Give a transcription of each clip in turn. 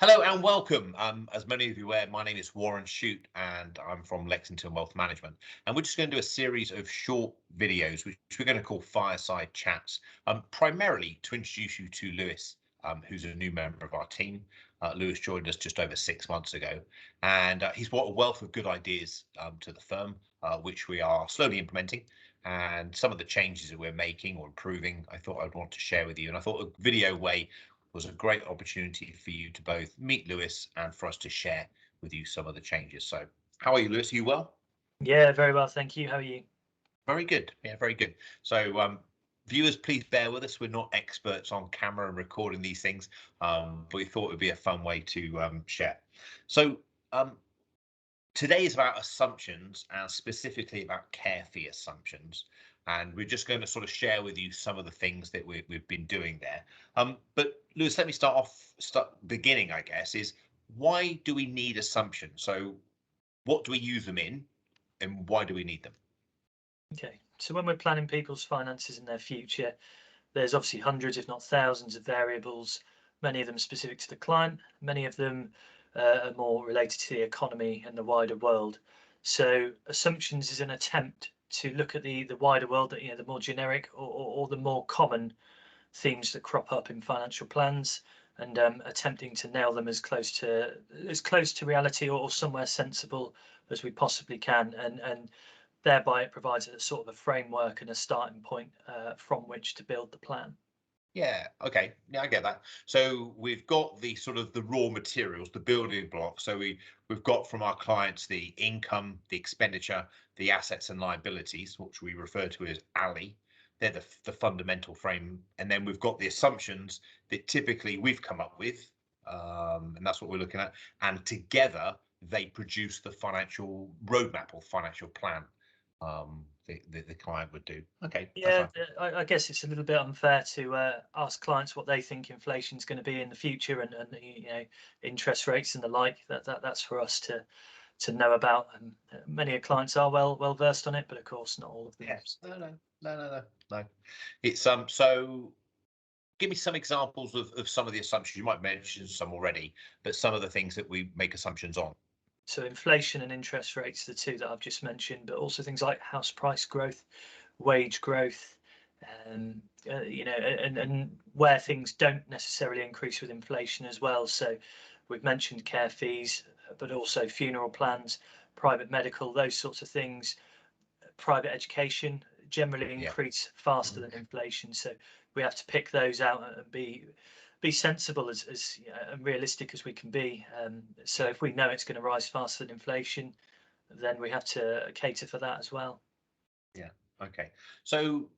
Hello and welcome. As many of you aware, my name is Warren Shute and I'm from Lexington Wealth Management. And we're just going to do a series of short videos, which we're going to call Fireside Chats, primarily to introduce you to Lewis, who's a new member of our team. Lewis joined us just over 6 months ago, and he's brought a wealth of good ideas to the firm, which we are slowly implementing. And some of the changes that we're making or improving, I thought I'd want to share with you. And I thought a video way was a great opportunity for you to both meet Lewis and for us to share with you some of the changes. So how are you, Lewis? Are you well? Yeah, very well, thank you. How are you? Very good. Yeah, very good. So viewers, please bear with us. We're not experts on camera and recording these things, but we thought it would be a fun way to share. So today is about assumptions and specifically about care fee assumptions. And we're just going to sort of share with you some of the things that we've been doing there. But Lewis, let me start beginning, I guess, is why do we need assumptions? So what do we use them in and why do we need them? Okay, so when we're planning people's finances in their future, there's obviously hundreds, if not thousands, of variables, many of them specific to the client, many of them are more related to the economy and the wider world. So assumptions is an attempt to look at the wider world, the more generic or the more common themes that crop up in financial plans, and attempting to nail them as close to reality or somewhere sensible as we possibly can, and thereby it provides a sort of a framework and a starting point from which to build the plan. Yeah, okay. Yeah, I get that. So we've got the sort of the raw materials, the building blocks. So we've got from our clients the income, the expenditure, the assets and liabilities, which we refer to as ALI. They're the fundamental frame. And then we've got the assumptions that typically we've come up with, and that's what we're looking at. And together they produce the financial roadmap or financial plan the client would do. Okay, that's Yeah, fine. I guess it's a little bit unfair to ask clients what they think inflation is going to be in the future, and interest rates and the like. That's for us to know about. And many clients are well versed on it, but of course not all of them. Yes. No. It's so give me some examples of some of the assumptions. You might mention some already, but some of the things that we make assumptions on. So inflation and interest rates, the two that I've just mentioned, but also things like house price growth, wage growth, and where things don't necessarily increase with inflation as well. So we've mentioned care fees, but also funeral plans, private medical, those sorts of things. Private education generally Yeah. increase faster than inflation, so we have to pick those out and be sensible as and realistic as we can be. So if we know it's going to rise faster than inflation, then we have to cater for that as well. Yeah. Okay. So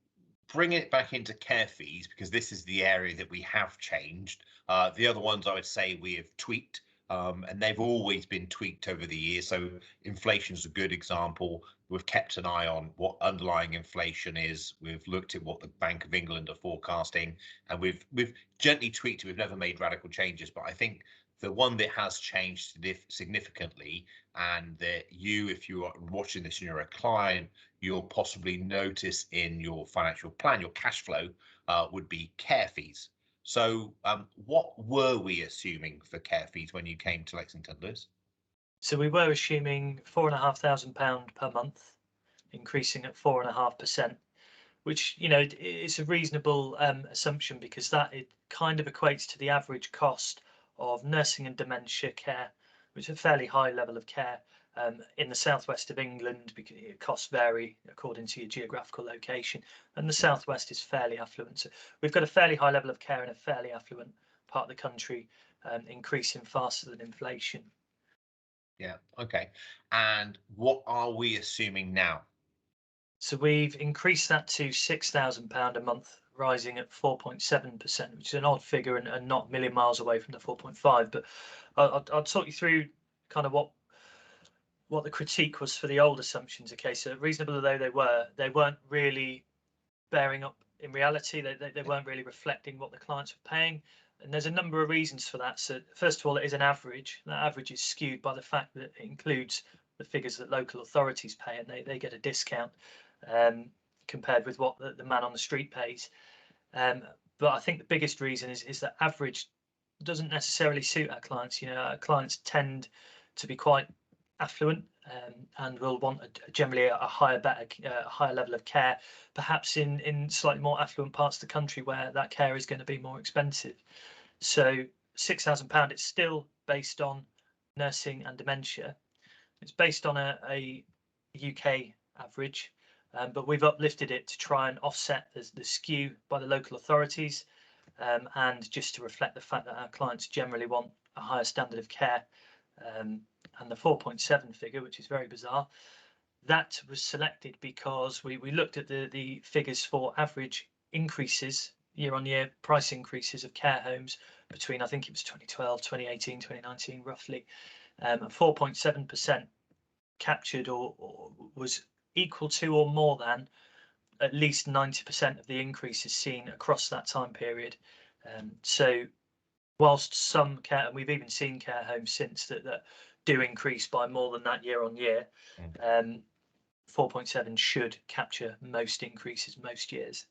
bring it back into care fees because this is the area that we have changed. The other ones I would say we have tweaked, and they've always been tweaked over the years. So inflation is a good example. We've kept an eye on what underlying inflation is. We've looked at what the Bank of England are forecasting, and we've gently tweaked it. We've never made radical changes, but I think the one that has changed significantly, and that you, if you are watching this and you're a client, you'll possibly notice in your financial plan, your cash flow, would be care fees. So what were we assuming for care fees when you came to Lexington, Lewis? So we were assuming £4,500 per month, increasing at 4.5%, which is a reasonable assumption, because that it kind of equates to the average cost of nursing and dementia care, which is a fairly high level of care in the southwest of England, because costs vary according to your geographical location, and the southwest is fairly affluent. So we've got a fairly high level of care in a fairly affluent part of the country, increasing faster than inflation. Yeah, okay. And what are we assuming now? So we've increased that to £6,000 a month, rising at 4.7%, which is an odd figure and not a million miles away from the 4.5. But I'll talk you through kind of what the critique was for the old assumptions. Okay, so reasonable though they weren't really bearing up in reality. They weren't really reflecting what the clients were paying. And there's a number of reasons for that. So first of all, it is an average. That average is skewed by the fact that it includes the figures that local authorities pay, and they get a discount um, compared with what the man on the street pays. But I think the biggest reason is that average doesn't necessarily suit our clients. Our clients tend to be quite affluent, and will want generally a higher level of care, perhaps in slightly more affluent parts of the country where that care is going to be more expensive. So £6,000, it's still based on nursing and dementia. It's based on a UK average, but we've uplifted it to try and offset the skew by the local authorities, and just to reflect the fact that our clients generally want a higher standard of care. And the 4.7 figure, which is very bizarre, that was selected because we looked at the figures for average increases, year on year price increases of care homes between, I think it was 2012, 2018, 2019, roughly. And 4.7% captured or was equal to or more than at least 90% of the increases seen across that time period. So whilst some care, and we've even seen care homes since that do increase by more than that year on year, 4.7 should capture most increases most years.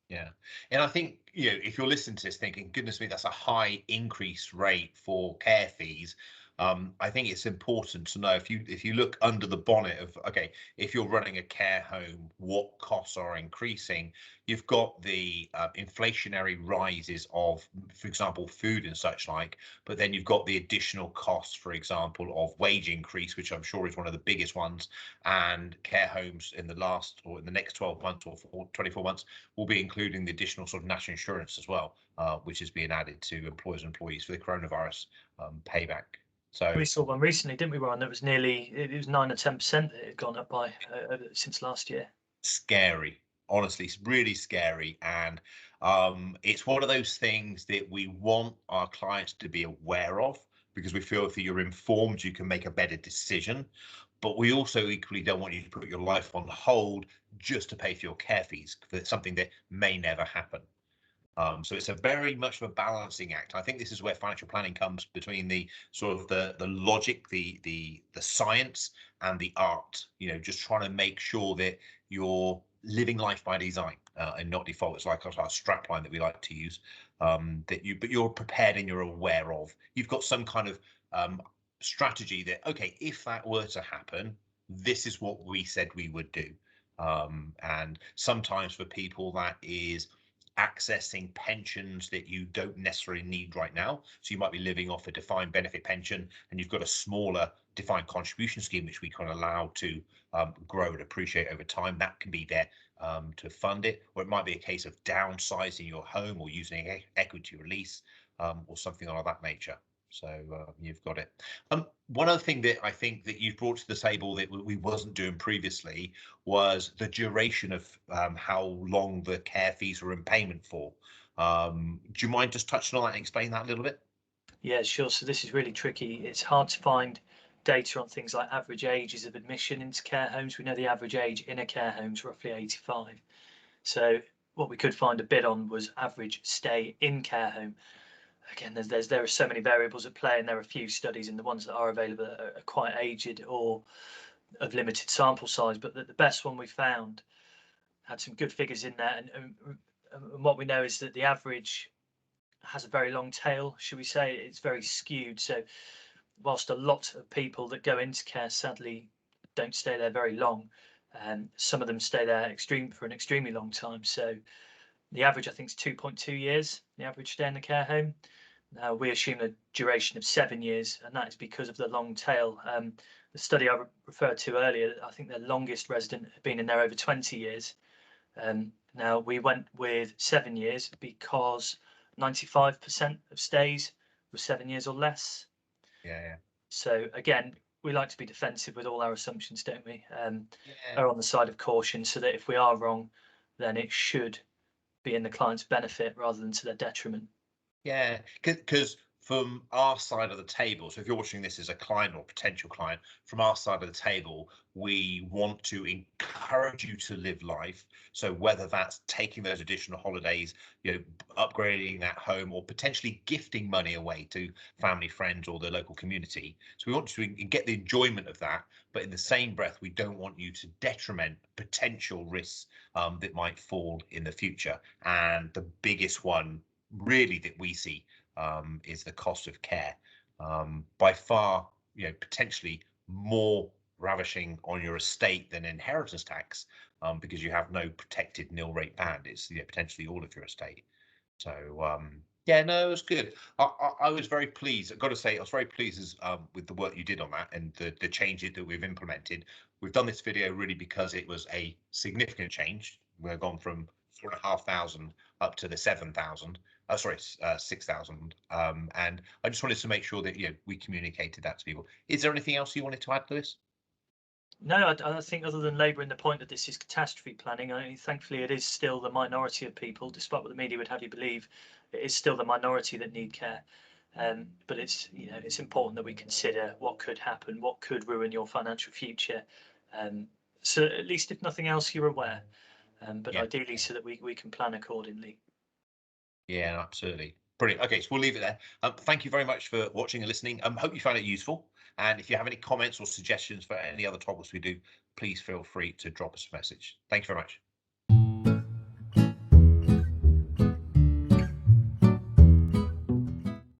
Yeah, and I think, if you're listening to this thinking, goodness me, that's a high increase rate for care fees. I think it's important to know, if you look under the bonnet of, okay, if you're running a care home, what costs are increasing. You've got the inflationary rises of, for example, food and such like, but then you've got the additional costs, for example, of wage increase, which I'm sure is one of the biggest ones. And care homes in the next 12 months or 24 months will be including the additional sort of national insurance as well, which is being added to employers and employees for the coronavirus payback. So we saw one recently, didn't we, Ryan? That was it was 9 or 10% that it had gone up by since last year. scary, honestly, it's really scary. And it's one of those things that we want our clients to be aware of, because we feel if you're informed, you can make a better decision. But we also equally don't want you to put your life on hold just to pay for your care fees, because it's something that may never happen. So it's a very much of a balancing act. I think this is where financial planning comes between the sort of the logic, the science, and the art. Just trying to make sure that you're living life by design, and not default. It's like our strap line that we like to use. But you're prepared and you're aware of. You've got some kind of strategy that, okay, if that were to happen, this is what we said we would do. And sometimes for people that is accessing pensions that you don't necessarily need right now. So you might be living off a defined benefit pension, and you've got a smaller defined contribution scheme, which we can allow to grow and appreciate over time. That can be there to fund it. Or it might be a case of downsizing your home or using equity release, or something of that nature. So you've got it. One other thing that I think that you've brought to the table that we wasn't doing previously was the duration of how long the care fees were in payment for. Do you mind just touching on that and explain that a little bit? Yeah, sure. So this is really tricky. It's hard to find data on things like average ages of admission into care homes. We know the average age in a care home is roughly 85. So what we could find a bit on was average stay in care home. Again, there are so many variables at play, and there are a few studies, and the ones that are available are quite aged or of limited sample size. But the best one we found had some good figures in there, and what we know is that the average has a very long tail, should we say. It's very skewed. So whilst a lot of people that go into care sadly don't stay there very long, some of them stay there for an extremely long time. So the average, I think, is 2.2 years, the average stay in the care home. Now, we assume a duration of 7 years, and that is because of the long tail. The study I referred to earlier, I think the longest resident had been in there over 20 years. Now, we went with 7 years because 95% of stays were 7 years or less. Yeah. So again, we like to be defensive with all our assumptions, don't we? Yeah. Are on the side of caution, so that if we are wrong, then it should be in the client's benefit rather than to their detriment. Yeah, because from our side of the table, so if you're watching this as a client or potential client, from our side of the table, we want to encourage you to live life. So whether that's taking those additional holidays, upgrading that home, or potentially gifting money away to family, friends, or the local community. So we want you to get the enjoyment of that, but in the same breath, we don't want you to detriment potential risks that might fall in the future. And the biggest one really that we see is the cost of care. By far, potentially more ravishing on your estate than inheritance tax, because you have no protected nil rate band. It's potentially all of your estate. So yeah, no, it was good. I was very pleased. I've got to say, I was very pleased with the work you did on that and the changes that we've implemented. We've done this video really because it was a significant change. We've gone from 4,500 up to the 7,000. Sorry, 6,000. And I just wanted to make sure that we communicated that to people. Is there anything else you wanted to add, Lewis? No, I think other than labouring the point that this is catastrophe planning, thankfully it is still the minority of people, despite what the media would have you believe, it is still the minority that need care. But it's it's important that we consider what could happen, what could ruin your financial future. So at least if nothing else, you're aware. But Yeah. ideally, so that we can plan accordingly. Yeah, absolutely. Brilliant. Okay, so we'll leave it there. Thank you very much for watching and listening. Hope you found it useful. And if you have any comments or suggestions for any other topics we do, please feel free to drop us a message. Thank you very much.